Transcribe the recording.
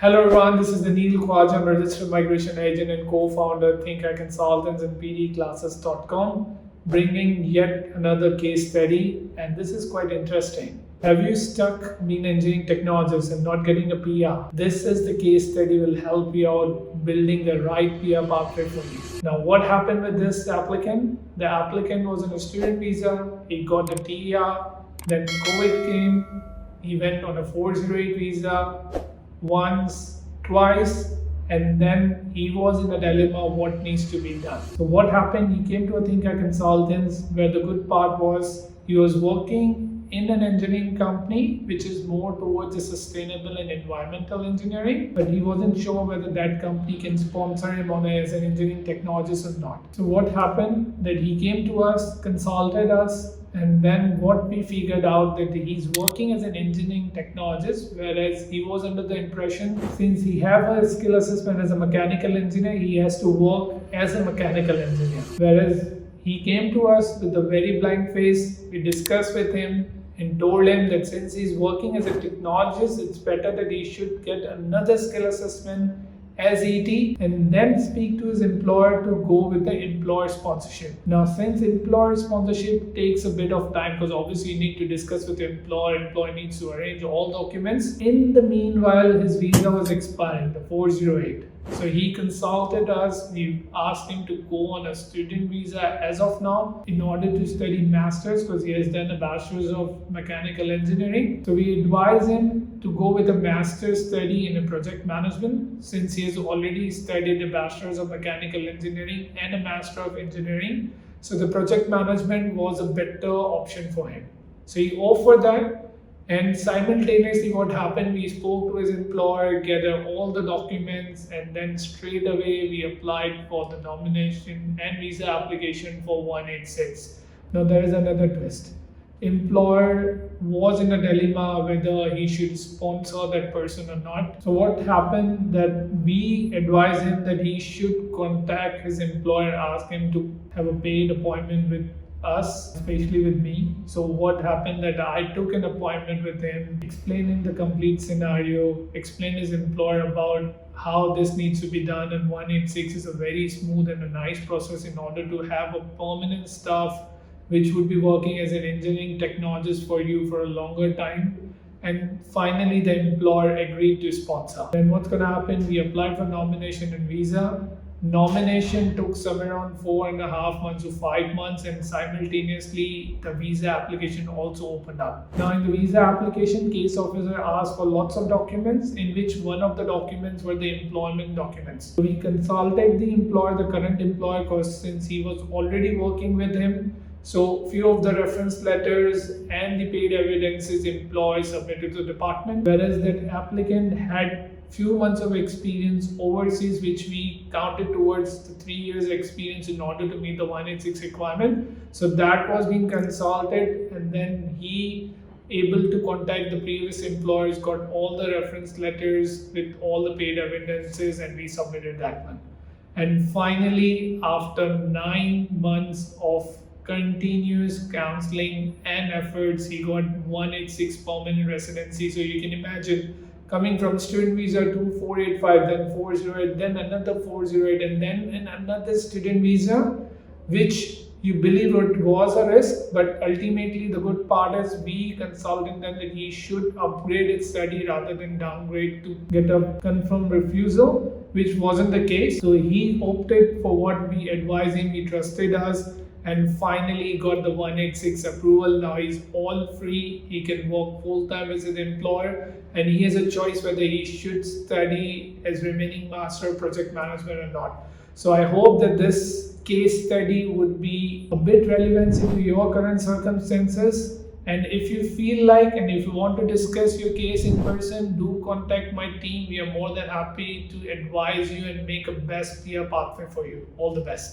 Hello everyone, this is Anil Khwaja, registered migration agent and co-founder Think Consultants and pdclasses.com, bringing yet another case study, and this is quite interesting. Have you stuck being an engineering technologist and not getting a PR? This is the case study will help you out building the right PR pathway for you. Now, what happened with this applicant? The applicant was on a student visa, he got a TR, then COVID came, he went on a 408 visa, once, twice, and then he was in a dilemma of what needs to be done. So what happened? He came to a Think Consultants, where the good part was he was working in an engineering company which is more towards the sustainable and environmental engineering, but he wasn't sure whether that company can sponsor him on as an engineering technologist or not. So what happened? That he came to us, consulted us, and then what we figured out that he's working as an engineering technologist, whereas he was under the impression since he have a skill assessment as a mechanical engineer, he has to work as a mechanical engineer. Whereas he came to us with a very blank face. We discussed with him and told him that since he's working as a technologist, it's better that he should get another skill assessment as ET and then speak to his employer to go with the employer sponsorship. Now, since employer sponsorship takes a bit of time, because obviously you need to discuss with the employer needs to arrange all documents. In the meanwhile, his visa was expiring, the 408. So he consulted us. We asked him to go on a student visa as of now in order to study masters, because he has done a bachelor's of mechanical engineering. So we advise him to go with a master's study in a project management, since he has already studied a bachelor's of mechanical engineering and a master of engineering. So the project management was a better option for him. So he offered that. And simultaneously, what happened, we spoke to his employer, gathered all the documents, and then straight away we applied for the nomination and visa application for 186. Now, there is another twist. Employer was in a dilemma whether he should sponsor that person or not. So what happened, that we advised him that he should contact his employer, ask him to have a paid appointment with us, especially with me. So what happened, that I took an appointment with him, explaining the complete scenario, explained his employer about how this needs to be done, and 186 is a very smooth and a nice process in order to have a permanent staff which would be working as an engineering technologist for you for a longer time. And finally the employer agreed to sponsor. Then what's going to happen, we applied for nomination and visa. Nomination took somewhere around 4.5 months to 5 months, and simultaneously the visa application also opened up. Now, in the visa application, case officer asked for lots of documents, in which one of the documents were the employment documents. So we consulted the employer, the current employer, because since he was already working with him, so few of the reference letters and the paid evidences employer submitted to the department, whereas that applicant had few months of experience overseas, which we counted towards the 3 years experience in order to meet the 186 requirement. So that was being consulted, and then he able to contact the previous employers, got all the reference letters with all the paid evidences, and we submitted that one. And finally, after 9 months of continuous counseling and efforts, he got 186 permanent residency. So you can imagine, coming from student visa to 485, then 408, then another 408, and then another student visa, which you believe it was a risk, but ultimately the good part is we consulted them that he should upgrade his study rather than downgrade to get a confirmed refusal, which wasn't the case. So he opted for what we advised him, he trusted us, and finally got the 186 approval. Now he's all free, he can work full-time as an employer, and he has a choice whether he should study as remaining master of project management or not. So I hope that this case study would be a bit relevant to your current circumstances. And if you feel like, and if you want to discuss your case in person, do contact my team. We are more than happy to advise you and make a best PR pathway for you. All the best.